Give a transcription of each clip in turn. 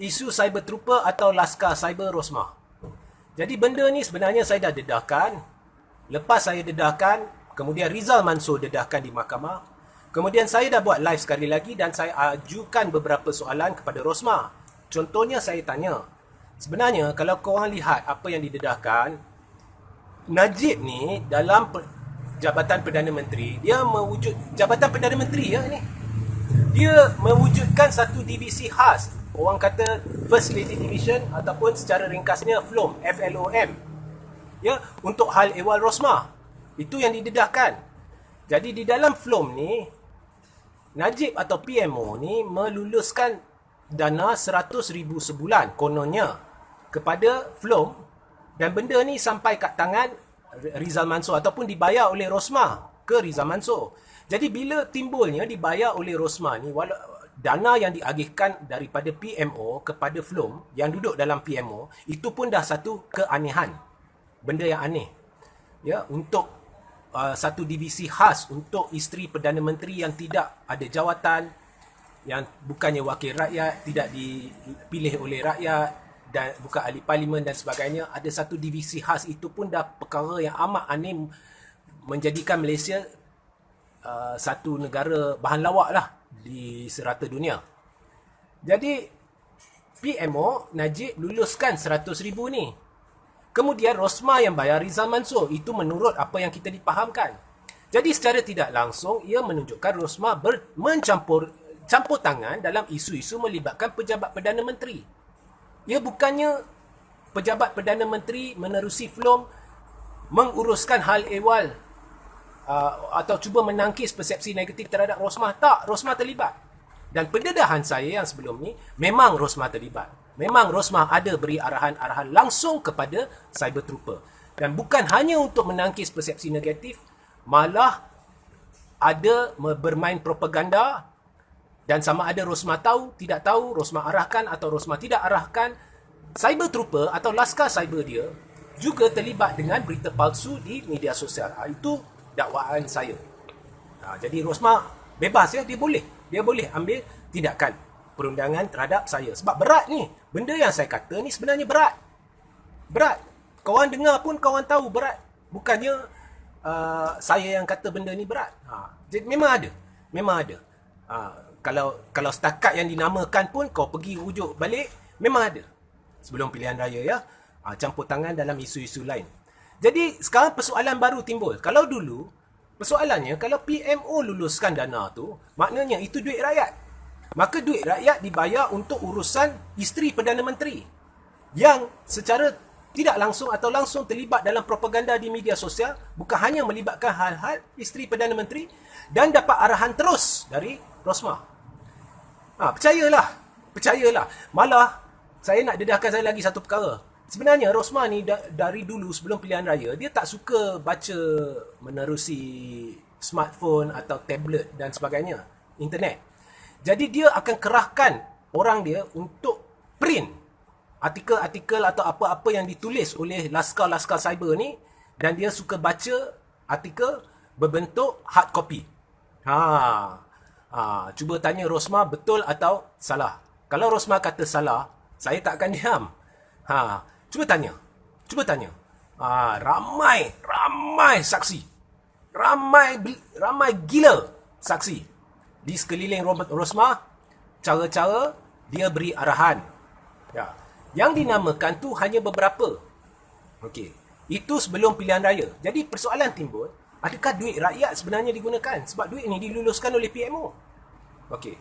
isu cyber trooper atau Laskar Cyber Rosmah. Jadi benda ni sebenarnya saya dah dedahkan. Lepas saya dedahkan, kemudian Rizal Mansur dedahkan di mahkamah. Kemudian saya dah buat live sekali lagi dan saya ajukan beberapa soalan kepada Rosmah. Contohnya saya tanya, sebenarnya kalau korang lihat apa yang didedahkan, Najib ni dalam Jabatan Perdana Menteri, dia mewujud Jabatan Perdana Menteri ya ni. Dia mewujudkan satu divisi khas. Orang kata First Lady Division ataupun secara ringkasnya FLOM, FLOM. Ya, untuk hal ehwal Rosmah. Itu yang didedahkan. Jadi di dalam FLOM ni, Najib atau PMO ni meluluskan dana 100,000 sebulan kononnya kepada FLOM, dan benda ni sampai kat tangan Rizal Mansur ataupun dibayar oleh Rosmah ke Rizal Mansur. Jadi bila timbulnya dibayar oleh Rosmah ni, dana yang diagihkan daripada PMO kepada FLOM yang duduk dalam PMO, itu pun dah satu keanehan. Benda yang aneh. Ya, untuk satu divisi khas untuk isteri Perdana Menteri yang tidak ada jawatan, yang bukannya wakil rakyat, tidak dipilih oleh rakyat dan bukan ahli parlimen dan sebagainya, ada satu divisi khas, itu pun dah perkara yang amat aneh, menjadikan Malaysia satu negara bahan lawak lah di serata dunia. Jadi PMO Najib luluskan 100,000 ni. Kemudian Rosmah yang bayar Rizal Mansur. Itu menurut apa yang kita dipahamkan. Jadi secara tidak langsung ia menunjukkan Rosmah campur tangan dalam isu-isu melibatkan pejabat Perdana Menteri. Ia bukannya pejabat Perdana Menteri menerusi FLOM menguruskan hal ehwal atau cuba menangkis persepsi negatif terhadap Rosmah. Tak, Rosmah terlibat. Dan pendedahan saya yang sebelum ni, memang Rosmah terlibat. Memang Rosmah ada beri arahan-arahan langsung kepada cyber trooper. Dan bukan hanya untuk menangkis persepsi negatif, malah ada bermain propaganda. Dan sama ada Rosmah tahu, tidak tahu, Rosmah arahkan atau Rosmah tidak arahkan, cyber trooper atau laskar cyber dia juga terlibat dengan berita palsu di media sosial. Itu dakwaan saya. Jadi Rosmah bebas ya, dia boleh ambil tindakan perundangan terhadap saya. Sebab berat ni. Benda yang saya kata ni sebenarnya berat. Berat. Kawan dengar pun kawan tahu berat. Bukannya saya yang kata benda ni berat. Jadi memang ada. Memang ada. Kalau setakat yang dinamakan pun kau pergi rujuk balik, memang ada. Sebelum pilihan raya ya. Campur tangan dalam isu-isu lain. Jadi sekarang persoalan baru timbul. Kalau dulu, persoalannya kalau PMO luluskan dana tu, maknanya itu duit rakyat. Maka duit rakyat dibayar untuk urusan isteri Perdana Menteri yang secara tidak langsung atau langsung terlibat dalam propaganda di media sosial, bukan hanya melibatkan hal-hal isteri Perdana Menteri, dan dapat arahan terus dari Rosmah. Percayalah. Malah saya nak dedahkan saya lagi satu perkara. Sebenarnya Rosmah ni dari dulu sebelum pilihan raya, dia tak suka baca menerusi smartphone atau tablet dan sebagainya, internet. Jadi dia akan kerahkan orang dia untuk print artikel-artikel atau apa-apa yang ditulis oleh laskar-laskar cyber ni, dan dia suka baca artikel berbentuk hard copy. Cuba tanya Rosmah betul atau salah. Kalau Rosmah kata salah, saya tak akan diam. Cuba tanya. Ramai saksi. Ramai gila saksi di sekeliling Rosmah. Cara-cara dia beri arahan. Ya. Yang dinamakan tu hanya beberapa. Okey. Itu sebelum pilihan raya. Jadi persoalan timbul, adakah duit rakyat sebenarnya digunakan? Sebab duit ni diluluskan oleh PMO. Okey.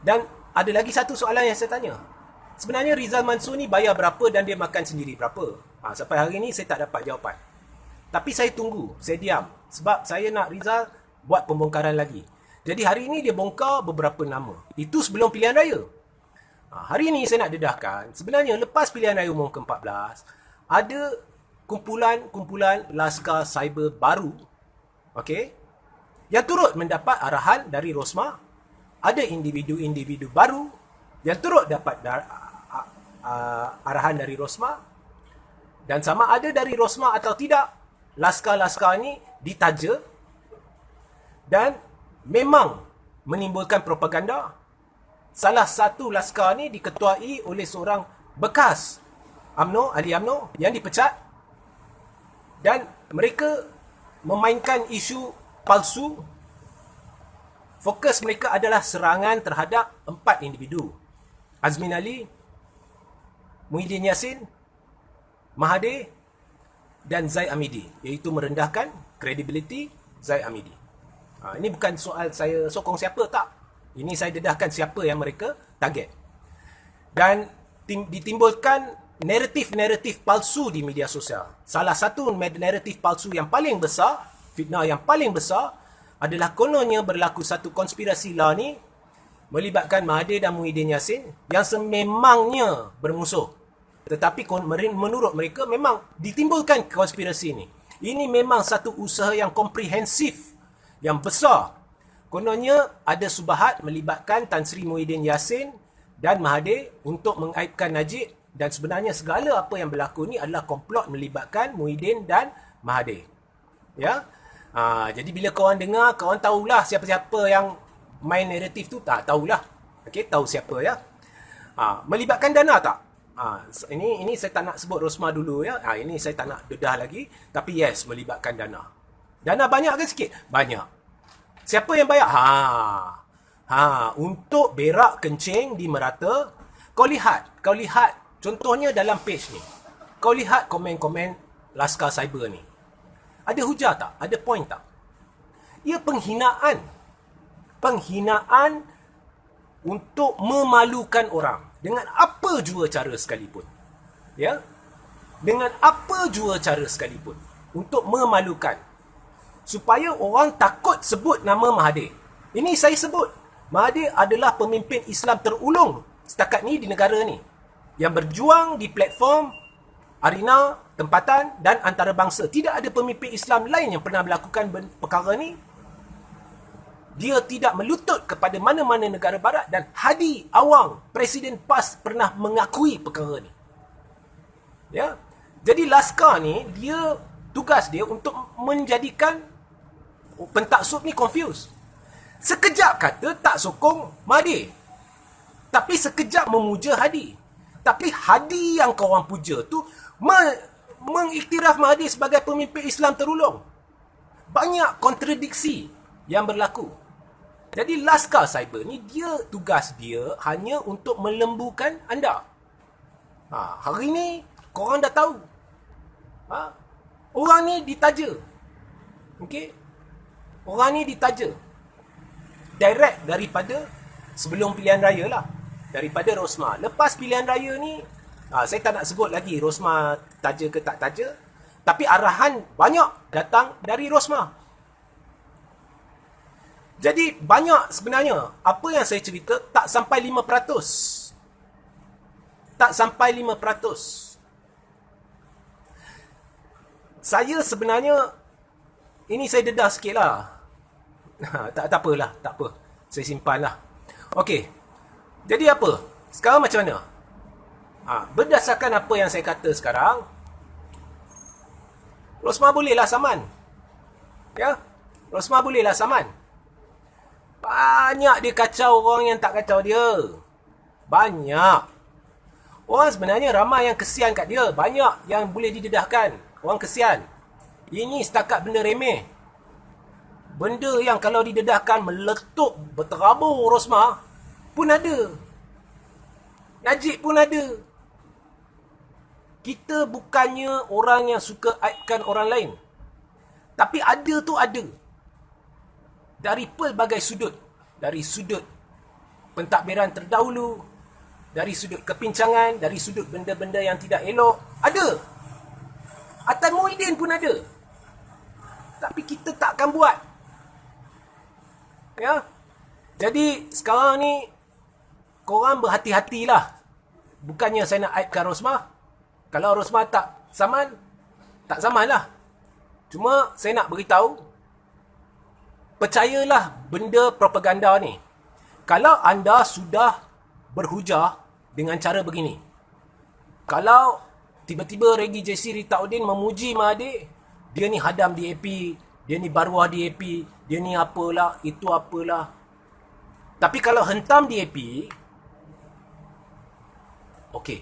Dan ada lagi satu soalan yang saya tanya. Sebenarnya Rizal Mansur ni bayar berapa dan dia makan sendiri berapa? Sampai hari ni saya tak dapat jawapan. Tapi saya tunggu, saya diam. Sebab saya nak Rizal buat pembongkaran lagi. Jadi hari ini dia bongkar beberapa nama. Itu sebelum pilihan raya. Hari ini saya nak dedahkan, sebenarnya lepas pilihan raya umum ke-14, ada kumpulan-kumpulan laskar cyber baru, okey, yang turut mendapat arahan dari Rosmah. Ada individu-individu baru yang turut dapat arahan dari Rosmah. Dan sama ada dari Rosmah atau tidak, laskar-laskar ni ditaja dan memang menimbulkan propaganda salah satu laskar ni diketuai oleh seorang bekas ahli UMNO yang dipecat, dan mereka memainkan isu palsu. Fokus mereka adalah serangan terhadap 4 individu: Azmin Ali, Muhyiddin Yassin, Mahathir dan Zaid Amidi, iaitu merendahkan kredibiliti Zaid Amidi. Ini bukan soal saya sokong siapa, tak. Ini saya dedahkan siapa yang mereka target. Dan ditimbulkan naratif-naratif palsu di media sosial. Salah satu naratif palsu yang paling besar, fitnah yang paling besar, adalah kononnya berlaku satu konspirasi lah ni melibatkan Mahathir dan Muhyiddin Yassin yang sememangnya bermusuh. Tetapi menurut mereka memang ditimbulkan konspirasi ni. Ini memang satu usaha yang komprehensif, yang besar. Kononnya ada subahat melibatkan Tan Sri Muhyiddin Yassin dan Mahathir untuk mengaibkan Najib, dan sebenarnya segala apa yang berlaku ni adalah komplot melibatkan Muhyiddin dan Mahathir. Ya. Jadi bila korang dengar, korang tahulah siapa-siapa yang main naratif tu. Tak tahulah. Okey, tahu siapa ya. Melibatkan dana tak? Ini saya tak nak sebut Rosmah dulu ya. Ini saya tak nak dedah lagi, tapi yes, melibatkan dana. Dana banyak ke sikit? Banyak. Siapa yang bayar? Untuk berak kencing di Merata. Kau lihat contohnya dalam page ni. Kau lihat komen-komen Laskar Cyber ni. Ada hujah tak? Ada point tak? Ia penghinaan. Penghinaan untuk memalukan orang. Dengan apa jua cara sekalipun. Ya? Dengan apa jua cara sekalipun. Untuk memalukan. Supaya orang takut sebut nama Mahathir. Ini saya sebut. Mahathir adalah pemimpin Islam terulung setakat ni di negara ni. Yang berjuang di platform, arena, tempatan dan antarabangsa. Tidak ada pemimpin Islam lain yang pernah melakukan perkara ni. Dia tidak melutut kepada mana-mana negara barat, dan Hadi Awang, Presiden PAS, pernah mengakui perkara ni. Ya. Jadi Laskar ni, tugas dia untuk menjadikan pentaksub ni confused. Sekejap kata tak sokong Mahathir, tapi sekejap memuja Hadi. Tapi Hadi yang korang puja tu mengiktiraf Mahathir sebagai pemimpin Islam terulung. Banyak kontradiksi yang berlaku. Jadi Laskar Cyber ni, tugas dia hanya untuk melembukan anda. Hari ni korang dah tahu. Orang ni ditaja. Okey? Orang ni ditaja direct daripada sebelum pilihan raya lah. Daripada Rosmah. Lepas pilihan raya ni, saya tak nak sebut lagi Rosmah taja ke tak taja. Tapi arahan banyak datang dari Rosmah. Jadi banyak sebenarnya. Apa yang saya cerita tak sampai 5%. Tak sampai 5%. Saya sebenarnya, ini saya dedah sikit lah. Tak apalah, tak apa. Saya simpan lah. Okey. Jadi apa? Sekarang macam mana? Berdasarkan apa yang saya kata sekarang, Rosmah bolehlah saman. Ya? Rosmah bolehlah saman. Banyak dia kacau orang yang tak kacau dia. Banyak. Orang sebenarnya ramai yang kesian kat dia. Banyak yang boleh didedahkan. Orang kesian. Ini setakat benda remeh. Benda yang kalau didedahkan meletup, berterabur Rosmah pun ada. Najib pun ada. Kita bukannya orang yang suka aibkan orang lain. Tapi ada tu ada. Dari pelbagai sudut. Dari sudut pentadbiran terdahulu, dari sudut kepincangan, dari sudut benda-benda yang tidak elok. Ada. Atan Muhyiddin pun ada. Tapi kita takkan buat. Ya. Jadi sekarang ni korang berhati-hatilah. Bukannya saya nak aibkan Rosmah. Kalau Rosmah tak saman, tak saman lah. Cuma saya nak beritahu, percayalah benda propaganda ni. Kalau anda sudah berhujah dengan cara begini. Kalau tiba-tiba Regi JC Ritaudin memuji Mahathir, dia ni hadam DAP, dia ni baruah DAP, dia ni apalah, itu apalah. Tapi kalau hentam DAP, okey,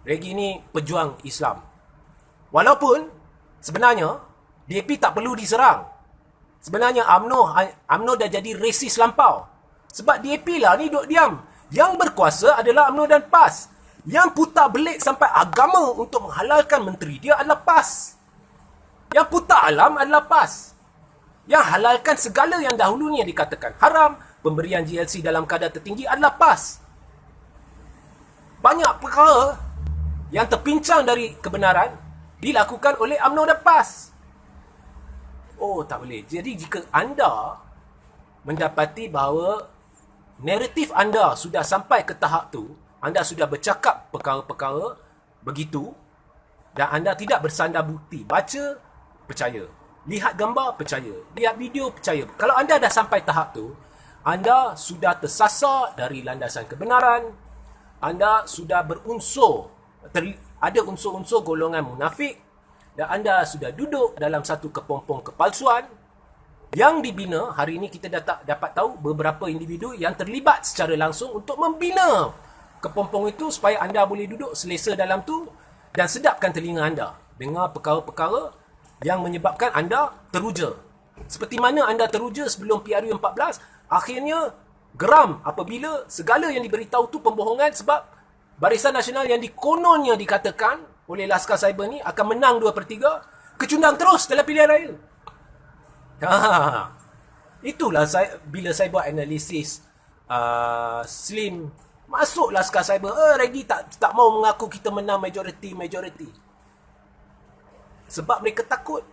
Reggie ni pejuang Islam. Walaupun sebenarnya DAP tak perlu diserang. Sebenarnya UMNO dah jadi resis lampau. Sebab DAP lah ni duduk diam. Yang berkuasa adalah UMNO dan PAS. Yang putar belik sampai agama untuk menghalalkan menteri dia adalah PAS. Yang putar alam adalah PAS. Yang halalkan segala yang dahulunya dikatakan haram, pemberian GLC dalam kadar tertinggi adalah PAS. Banyak perkara yang terpincang dari kebenaran dilakukan oleh UMNO dan PAS. Oh, tak boleh. Jadi jika anda mendapati bahawa naratif anda sudah sampai ke tahap tu, anda sudah bercakap perkara-perkara begitu dan anda tidak bersandar bukti, baca, percaya. Lihat gambar, percaya. Lihat video, percaya. Kalau anda dah sampai tahap tu, anda sudah tersasar dari landasan kebenaran, anda sudah berunsur, ada unsur-unsur golongan munafik, dan anda sudah duduk dalam satu kepompong kepalsuan yang dibina. Hari ini kita dapat tahu beberapa individu yang terlibat secara langsung untuk membina kepompong itu supaya anda boleh duduk selesa dalam tu dan sedapkan telinga anda dengar perkara-perkara yang menyebabkan anda teruja. Seperti mana anda teruja sebelum PRU 14, akhirnya geram apabila segala yang diberitahu tu pembohongan sebab Barisan Nasional yang dikononnya dikatakan oleh Laskar Cyber ni akan menang 2/3, kecundang terus dalam pilihan raya. Itulah bila saya buat analisis Slim masuk Laskar Cyber, Reggie tak mau mengaku kita menang majoriti. Sebab mereka takut.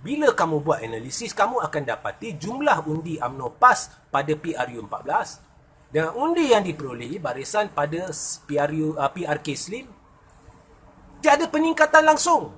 Bila kamu buat analisis, kamu akan dapati jumlah undi UMNO PAS pada PRU 14 dengan undi yang diperolehi barisan pada PRK Slim tiada peningkatan langsung.